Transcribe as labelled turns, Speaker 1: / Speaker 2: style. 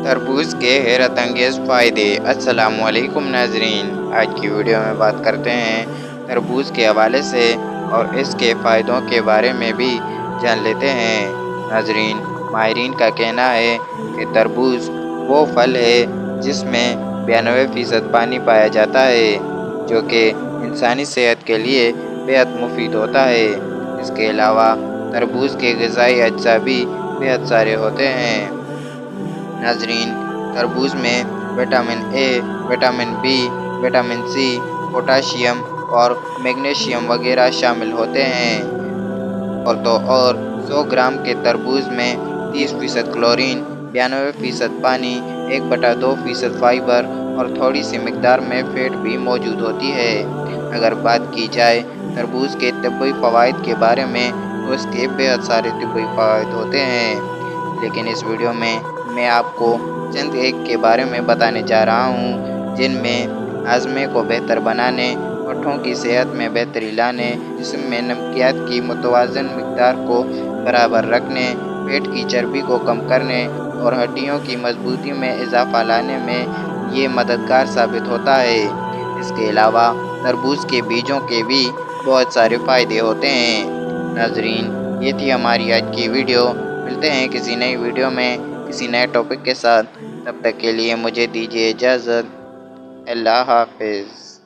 Speaker 1: तरबूज के हैरत अंगेज़ फ़ायदे। अस्सलामुअलैकुम नाज़रीन, आज की वीडियो में बात करते हैं तरबूज के हवाले से और इसके फ़ायदों के बारे में भी जान लेते हैं। नाज़रीन, माहिरीन का कहना है कि तरबूज वो फल है जिसमें 92% पानी पाया जाता है, जो कि इंसानी सेहत के लिए बेहद मुफीद होता है। इसके अलावा तरबूज के ग़िज़ाई अज्जा भी बेहद सारे होते हैं। नाज़रीन, तरबूज में vitamin A, vitamin B, vitamin C, potassium और मैग्नीशियम वगैरह शामिल होते हैं। और 100 ग्राम के तरबूज में 30% क्लोरीन, 92% पानी, 1/2% फाइबर और थोड़ी सी मिकदार में फ़ैट भी मौजूद होती है। अगर बात की जाए तरबूज के तिब्बी फ़वाइद के बारे में, तो इसके बेहद सारे तिब्बी फ़वाइद होते हैं, लेकिन इस वीडियो में मैं आपको चंद एक के बारे में बताने जा रहा हूँ, जिनमें हाजमे को बेहतर बनाने, होठों की सेहत में बेहतरी लाने, जिस्म में नमकियात की मुतवाज़न मिकदार को बराबर रखने, पेट की चर्बी को कम करने और हड्डियों की मजबूती में इजाफ़ा लाने में ये मददगार साबित होता है। इसके अलावा तरबूज के बीजों के भी बहुत सारे फ़ायदे होते हैं। नाज़रीन, ये थी हमारी आज की वीडियो। मिलते हैं किसी नई वीडियो में किसी नए टॉपिक के साथ। तब तक के लिए मुझे दीजिए इजाज़त। अल्लाह हाफ़िज़।